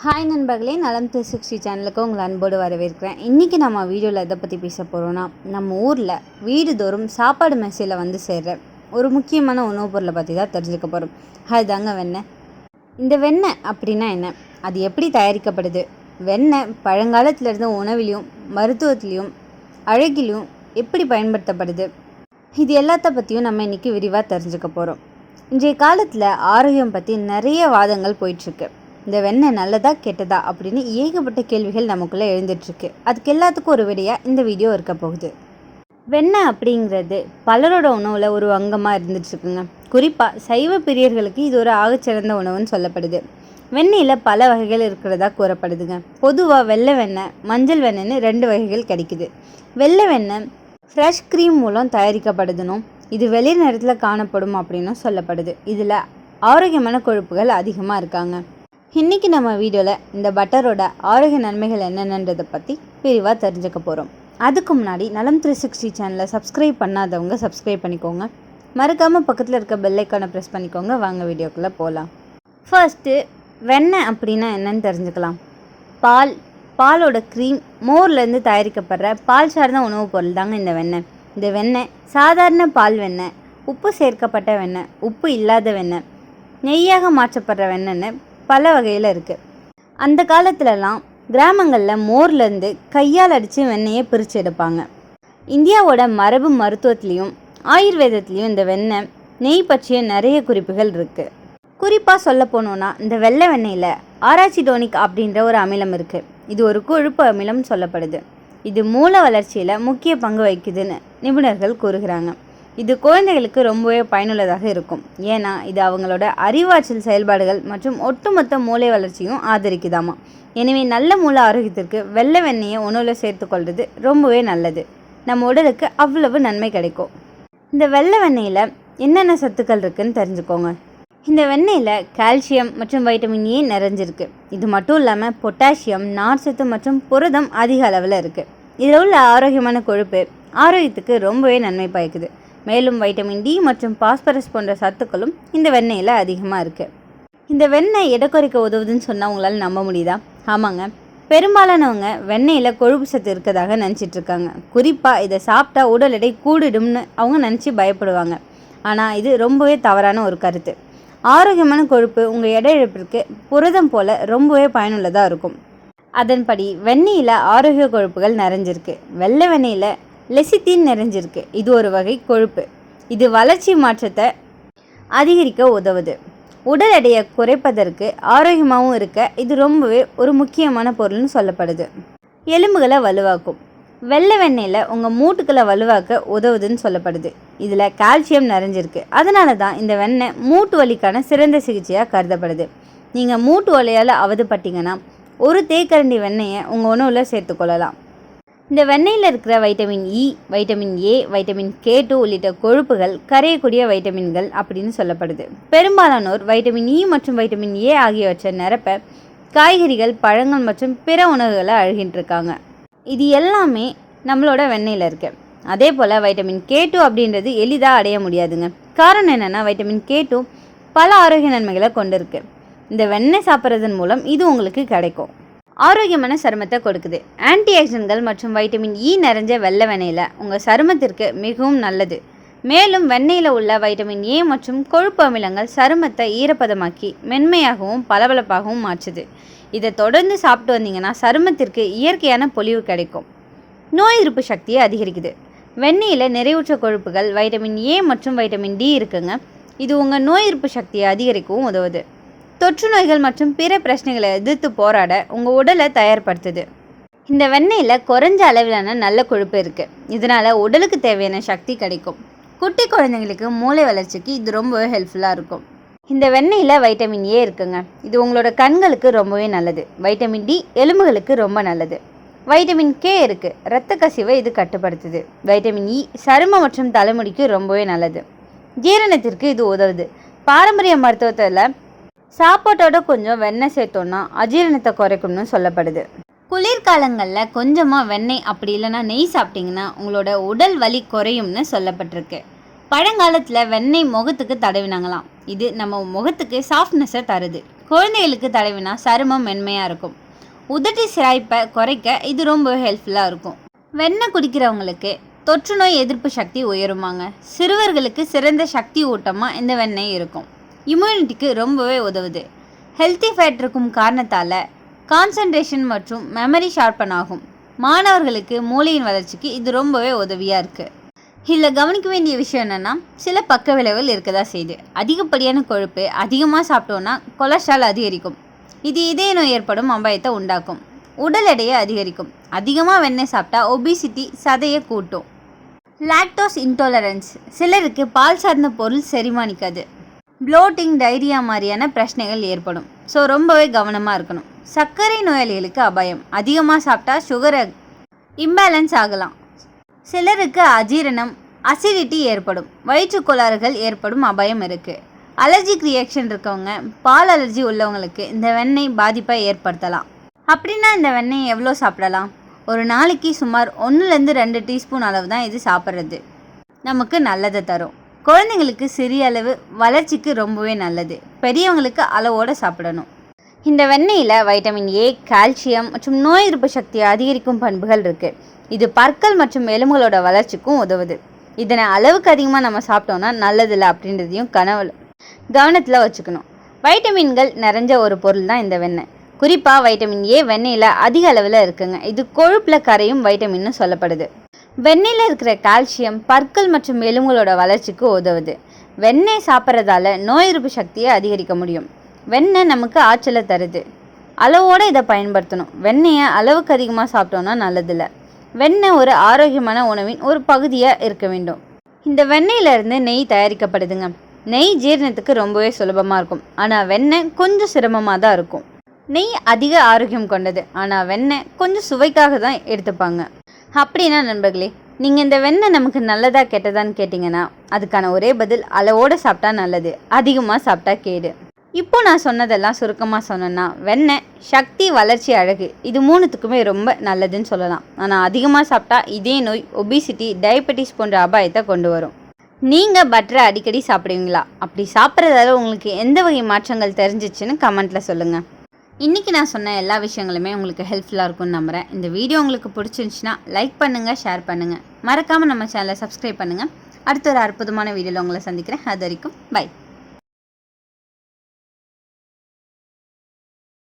Hi நண்பர்களே, நலம் 360 சேனலுக்கு உங்களை அன்போடு வரவேற்கிறேன். இன்றைக்கி நம்ம வீடியோவில் எதை பற்றி பேச போகிறோன்னா, நம்ம ஊரில் வீடுதோறும் சாப்பாடு மெசேஜில் வந்து சேர்கிற ஒரு முக்கியமான உணவுப் பொருளை பற்றி தான் தெரிஞ்சுக்க போகிறோம். அதுதாங்க வெண்ணெய். இந்த வெண்ணெய் அப்படின்னா என்ன, அது எப்படி தயாரிக்கப்படுது, வெண்ணெய் பழங்காலத்தில் இருந்த உணவிலையும் மருத்துவத்திலையும் அழகிலையும் எப்படி பயன்படுத்தப்படுது, இது எல்லாத்த பற்றியும் நம்ம இன்றைக்கி விரிவாக தெரிஞ்சுக்க போகிறோம். இன்றைய காலத்தில் ஆரோக்கியம் பற்றி நிறைய வாதங்கள் போயிட்டுருக்கு. இந்த வெண்ணெய் நல்லதா கெட்டதா அப்படின்னு ஏகப்பட்ட கேள்விகள் நமக்குள்ளே எழுந்துட்டுருக்கு. அதுக்கு எல்லாத்துக்கும் ஒரு விடையாக இந்த வீடியோ இருக்க போகுது. வெண்ணெய் அப்படிங்கிறது பலரோட உணவில் ஒரு அங்கமாக இருந்துட்டுருக்குங்க. குறிப்பாக சைவ பிரியர்களுக்கு இது ஒரு ஆகச்சிறந்த உணவுன்னு சொல்லப்படுது. வெண்ணெயில் பல வகைகள் இருக்கிறதா கூறப்படுதுங்க. பொதுவாக வெள்ளை வெண்ணெய், மஞ்சள் வெண்ணெய்னு 2 வகைகள் கிடைக்குது. வெள்ளை வெண்ணெய் ஃப்ரெஷ் க்ரீம் மூலம் தயாரிக்கப்படுதுனும் இது வெளி நேரத்தில் காணப்படும் அப்படின்னும் சொல்லப்படுது. இதில் ஆரோக்கியமான கொழுப்புகள் அதிகமாக இருக்காங்க. இன்றைக்கி நம்ம வீடியோவில் இந்த பட்டரோட ஆரோக்கிய நன்மைகள் என்னென்னன்றதை பற்றி விரிவாக தெரிஞ்சுக்க போகிறோம். அதுக்கு முன்னாடி நலம் 360 சேனலை சப்ஸ்கிரைப் பண்ணாதவங்க சப்ஸ்கிரைப் பண்ணிக்கோங்க. மறக்காமல் பக்கத்தில் இருக்க பெல் ஐக்கானை ப்ரெஸ் பண்ணிக்கோங்க. வாங்க வீடியோக்குள்ளே போகலாம். ஃபர்ஸ்ட்டு வெண்ணெய் அப்படின்னா என்னன்னு தெரிஞ்சுக்கலாம். பாலோட க்ரீம், மோர்லேருந்து தயாரிக்கப்படுற பால் சார்ந்த உணவுப் பொருள் தாங்க இந்த வெண்ணெய். இந்த வெண்ணெய் சாதாரண பால் வெண்ணெய், உப்பு சேர்க்கப்பட்ட வெண்ணெய், உப்பு இல்லாத வெண்ணெய், நெய்யாக மாற்றப்படுற வெண்ணெய்னு பல வகையில் இருக்குது. அந்த காலத்துலலாம் கிராமங்களில் மோர்லேருந்து கையால் அடித்து வெண்ணெயை பிரித்து எடுப்பாங்க. இந்தியாவோட மரபு மருத்துவத்துலேயும் ஆயுர்வேதத்துலேயும் இந்த வெண்ணெய், நெய் பற்றிய நிறைய குறிப்புகள் இருக்குது. குறிப்பாக சொல்ல போனோன்னா இந்த வெள்ளை வெண்ணெயில் ஆராச்சிடோனிக் அப்படின்ற ஒரு அமிலம் இருக்குது. இது ஒரு கொழுப்பு அமிலம் சொல்லப்படுது. இது மூல வளர்ச்சியில் முக்கிய பங்கு வகிக்குதுன்னு நிபுணர்கள் கூறுகிறாங்க. இது குழந்தைகளுக்கு ரொம்பவே பயனுள்ளதாக இருக்கும். ஏன்னா இது அவங்களோட அறிவாற்றல் செயல்பாடுகள் மற்றும் ஒட்டுமொத்த மூளை வளர்ச்சியும் ஆதரிக்குதாமா. எனவே நல்ல மூளை ஆரோக்கியத்திற்கு வெள்ளை வெண்ணெயை உணவில் சேர்த்துக்கொள்வது ரொம்பவே நல்லது. நம்ம உடலுக்கு அவ்வளவு நன்மை கிடைக்கும். இந்த வெள்ளை வெண்ணெயில் என்னென்ன சத்துக்கள் இருக்குதுன்னு தெரிஞ்சுக்கோங்க. இந்த வெண்ணெயில் கால்சியம் மற்றும் வைட்டமின் ஏ நிறைஞ்சிருக்கு. இது மட்டும் இல்லாமல் பொட்டாசியம், நார்ச்சத்து மற்றும் புரதம் அதிக அளவில் இருக்குது. இதில் உள்ள ஆரோக்கியமான கொழுப்பு ஆரோக்கியத்துக்கு ரொம்பவே நன்மை பயக்குது. மேலும் வைட்டமின் டி மற்றும் பாஸ்பரஸ் போன்ற சத்துக்களும் இந்த வெண்ணெயில் அதிகமாக இருக்குது. இந்த வெண்ணெய் எடை குறைக்க உதவுதுன்னு சொன்னால் உங்களால் நம்ப முடியுதா? ஆமாங்க, பெரும்பாலானவங்க வெண்ணெயில் கொழுப்பு சத்து இருக்கதாக நினச்சிட்ருக்காங்க. குறிப்பாக இதை சாப்பிட்டா உடல் எடை கூடிடும்னு அவங்க நினச்சி பயப்படுவாங்க. ஆனால் இது ரொம்பவே தவறான ஒரு கருத்து. ஆரோக்கியமான கொழுப்பு உங்கள் எடை இழப்பிற்கு புரதம் போல் ரொம்பவே பயனுள்ளதாக இருக்கும். அதன்படி வெண்ணெயில் ஆரோக்கிய கொழுப்புகள் நிறைஞ்சிருக்கு. வெள்ளை வெண்ணெயில் லெசித்தின் நிறைஞ்சிருக்கு. இது ஒரு வகை கொழுப்பு. இது வளர்ச்சி மாற்றத்தை அதிகரிக்க உதவுது. உடல் எடையை குறைப்பதற்கு ஆரோக்கியமாகவும் இருக்க இது ரொம்பவே ஒரு முக்கியமான பொருள்னு சொல்லப்படுது. எலும்புகளை வலுவாக்கும். வெள்ளை வெண்ணெயில் உங்கள் மூட்டுக்களை வலுவாக்க உதவுதுன்னு சொல்லப்படுது. இதில் கால்சியம் நிறைஞ்சிருக்கு. அதனால தான் இந்த வெண்ணெய் மூட்டு வலிக்கான சிறந்த சிகிச்சையாக கருதப்படுது. நீங்கள் மூட்டு வலியால் அவதிப்பட்டீங்கன்னா ஒரு தேக்கரண்டி வெண்ணெயை உங்கள் உணவில் சேர்த்துக்கொள்ளலாம். இந்த வெண்ணெயில் இருக்கிற vitamin E, vitamin A, vitamin K2 உள்ளிட்ட கொழுப்புகள் கரையக்கூடிய வைட்டமின்கள் அப்படின்னு சொல்லப்படுது. பெரும்பாலானோர் வைட்டமின் இ மற்றும் வைட்டமின் ஏ ஆகியவற்றை நிரப்ப காய்கறிகள், பழங்கள் மற்றும் பிற உணவுகளை அழுகின்றிருக்காங்க. இது எல்லாமே நம்மளோட வெண்ணெயில் இருக்குது. அதே போல் வைட்டமின் K2 அப்படின்றது எளிதாக அடைய முடியாதுங்க. காரணம் என்னென்னா வைட்டமின் K2 பல ஆரோக்கிய நன்மைகளை கொண்டிருக்கு. இந்த வெண்ணெய் சாப்பிட்றதன் மூலம் இது உங்களுக்கு கிடைக்கும். ஆரோக்கியமான சருமத்தை கொடுக்குது. ஆன்டி ஆக்சிடென்ட்கள் மற்றும் வைட்டமின் இ நிறைஞ்ச வெள்ளை வெண்ணெயில் உங்கள் சருமத்திற்கு மிகவும் நல்லது. மேலும் வெண்ணெயில் உள்ள வைட்டமின் ஏ மற்றும் கொழுப்பு அமிலங்கள் சருமத்தை ஈரப்பதமாக்கி மென்மையாகவும் பளபளப்பாகவும் மாற்றுது. இதை தொடர்ந்து சாப்பிட்டு வந்தீங்கன்னா சருமத்திற்கு இயற்கையான பொலிவு கிடைக்கும். நோய் எதிர்ப்பு சக்தியை அதிகரிக்குது. வெண்ணெயில் நிறைவுற்ற கொழுப்புகள், வைட்டமின் ஏ மற்றும் வைட்டமின் டி இருக்குங்க. இது உங்கள் நோய் எதிர்ப்பு சக்தியை அதிகரிக்கவும் உதவுது. தொற்று நோய்கள் மற்றும் பிற பிரச்சனைகளை எதிர்த்து போராட உங்கள் உடலை தயார்படுத்துது. இந்த வெண்ணெயில் குறைஞ்ச அளவிலான நல்ல கொழுப்பு இருக்குது. இதனால் உடலுக்கு தேவையான சக்தி கிடைக்கும். குட்டி குழந்தைங்களுக்கு மூளை வளர்ச்சிக்கு இது ரொம்பவே ஹெல்ப்ஃபுல்லாக இருக்கும். இந்த வெண்ணெயில் வைட்டமின் ஏ இருக்குங்க. இது உங்களோட கண்களுக்கு ரொம்பவே நல்லது. வைட்டமின் டி எலும்புகளுக்கு ரொம்ப நல்லது. வைட்டமின் K இருக்குது. இரத்த கசிவை இது கட்டுப்படுத்துது. வைட்டமின் இ சருமம் மற்றும் தலைமுடிக்கு ரொம்பவே நல்லது. ஜீரணத்திற்கு இது உதவுது. பாரம்பரிய மருத்துவத்தில் சாப்பாட்டோட கொஞ்சம் வெண்ணெய் சேர்த்தோன்னா அஜீரணத்தை குறைக்கும்னு சொல்லப்படுது. குளிர்காலங்களில் கொஞ்சமாக வெண்ணெய் அப்படி இல்லைன்னா நெய் சாப்பிட்டிங்கன்னா உங்களோட உடல் வலி குறையும்னு சொல்லப்பட்டிருக்கு. பழங்காலத்தில் வெண்ணெய் முகத்துக்கு தடவினாங்களாம். இது நம்ம முகத்துக்கு சாஃப்ட்னஸை தருது. குழந்தைகளுக்கு தடவினா சருமம் மென்மையாக இருக்கும். உதட்டி சிராய்ப்பை குறைக்க இது ரொம்ப ஹெல்ப்ஃபுல்லாக இருக்கும். வெண்ணெய் குடிக்கிறவங்களுக்கு தொற்று நோய் எதிர்ப்பு சக்தி உயருமாங்க. சிறுவர்களுக்கு சிறந்த சக்தி ஊட்டமாக இந்த வெண்ணெய் இருக்கும். இம்யூனிட்டிக்கு ரொம்பவே உதவுது. ஹெல்த்தி ஃபேட் இருக்கும் காரணத்தால் கான்சன்ட்ரேஷன் மற்றும் மெமரி ஷார்ப்பன் ஆகும். மாணவர்களுக்கு மூளையின் வளர்ச்சிக்கு இது ரொம்பவே உதவியாக இருக்குது. இதில் கவனிக்க வேண்டிய விஷயம் என்னென்னா, சில பக்க விளைவுகள் இருக்க தான் செய்யுது. அதிகப்படியான கொழுப்பு அதிகமாக சாப்பிட்டோன்னா கொலஸ்ட்ரால் அதிகரிக்கும். இது இதய நோய் ஏற்படும் அபாயத்தை உண்டாக்கும். உடல் எடையை அதிகரிக்கும். அதிகமாக வெண்ணெய் சாப்பிட்டா ஒபிசிட்டி, சதையை கூட்டும். லாக்டோஸ் இன்டாலரன்ஸ் சிலருக்கு பால் சார்ந்த பொருள் செரிமானிக்காது. ப்ளோட்டிங், டைரியா மாதிரியான பிரச்சனைகள் ஏற்படும். ஸோ ரொம்பவே கவனமாக இருக்கணும். சர்க்கரை நோயாளிகளுக்கு அபாயம். அதிகமாக சாப்பிட்டா சுகர் இம்பேலன்ஸ் ஆகலாம். சிலருக்கு அஜீரணம், அசிடிட்டி ஏற்படும். வயிற்றுக்கோளாறுகள் ஏற்படும் அபாயம் இருக்குது. அலர்ஜிக் ரியாக்ஷன் இருக்கவங்க, பால் அலர்ஜி உள்ளவங்களுக்கு இந்த வெண்ணெய் பாதிப்பை ஏற்படுத்தலாம். அப்படின்னா இந்த வெண்ணெய் எவ்வளோ சாப்பிடலாம்? ஒரு நாளைக்கு சுமார் 1-2 டீஸ்பூன் அளவு தான் இது சாப்பிட்றது நமக்கு நல்லதை தரும். குழந்தைங்களுக்கு சிறிய அளவு, வளர்ச்சிக்கு ரொம்பவே நல்லது. பெரியவங்களுக்கு அளவோடு சாப்பிடணும். இந்த வெண்ணெயில் வைட்டமின் ஏ, கால்சியம் மற்றும் நோய் எதிர்ப்பு சக்தியை அதிகரிக்கும் பண்புகள் இருக்குது. இது பற்கள் மற்றும் எலும்புகளோட வளர்ச்சிக்கும் உதவுது. இதனை அளவுக்கு அதிகமாக நம்ம சாப்பிட்டோம்னா நல்லதில்லை அப்படின்றதையும் கவனத்தில் வச்சுக்கணும். வைட்டமின்கள் நிறைஞ்ச ஒரு பொருள் தான் இந்த வெண்ணெய். குறிப்பாக வைட்டமின் ஏ வெண்ணெயில் அதிக அளவில் இருக்குங்க. இது கொழுப்பில் கரையும் வைட்டமின்னு சொல்லப்படுது. வெண்ணெயில் இருக்கிற கால்சியம் பற்கள் மற்றும் எலும்புகளோட வளர்ச்சிக்கு உதவுது. வெண்ணெய் சாப்பிட்றதால நோய் எதிர்ப்பு சக்தியை அதிகரிக்க முடியும். வெண்ணெய் நமக்கு ஆற்றலை தருது. அளவோடு இதை பயன்படுத்தணும். வெண்ணெயை அளவுக்கு அதிகமாக சாப்பிட்டோன்னா நல்லதில்லை. வெண்ணெய் ஒரு ஆரோக்கியமான உணவின் ஒரு பகுதியாக இருக்க வேண்டும். இந்த வெண்ணெயிலிருந்து நெய் தயாரிக்கப்படுதுங்க. நெய் ஜீரணத்துக்கு ரொம்பவே சுலபமாக இருக்கும். ஆனால் வெண்ணெய் கொஞ்சம் சிரமமாக தான் இருக்கும். நெய் அதிக ஆரோக்கியம் கொண்டது. ஆனால் வெண்ணெய் கொஞ்சம் சுவைக்காக தான் எடுத்துப்பாங்க. அப்படின்னா நண்பர்களே, நீங்கள் இந்த வெண்ணெய் நமக்கு நல்லதா கெட்டதான்னு கேட்டிங்கன்னா அதுக்கான ஒரே பதில் அளவோடு சாப்பிட்டா நல்லது, அதிகமாக சாப்பிட்டா கேடு. இப்போ நான் சொன்னதெல்லாம் சுருக்கமாக சொன்னேன்னா, வெண்ணெய் சக்தி, வளர்ச்சி, அழகு இது 3த்துக்குமே ரொம்ப நல்லதுன்னு சொல்லலாம். ஆனால் அதிகமாக சாப்பிட்டா இதய நோய், ஒபிசிட்டி, டயபெட்டிஸ் போன்ற அபாயத்தை கொண்டு வரும். நீங்கள் பட்டரை அடிக்கடி சாப்பிடுவீங்களா? அப்படி சாப்பிட்றதால உங்களுக்கு எந்த வகை மாற்றங்கள் தெரிஞ்சிச்சுன்னு கமெண்ட்டில் சொல்லுங்கள். இன்றைக்கி நான் சொன்ன எல்லா விஷயங்களுமே உங்களுக்கு ஹெல்ப்ஃபுல்லாக இருக்கும்னு நம்புகிறேன். இந்த வீடியோ உங்களுக்கு பிடிச்சிருந்துச்சுன்னா லைக் பண்ணுங்கள், ஷேர் பண்ணுங்கள். மறக்காமல் நம்ம சேனலை சப்ஸ்கிரைப் பண்ணுங்கள். அடுத்த ஒரு அற்புதமான வீடியோவில் உங்களை சந்திக்கிறேன். அது வரைக்கும் பை.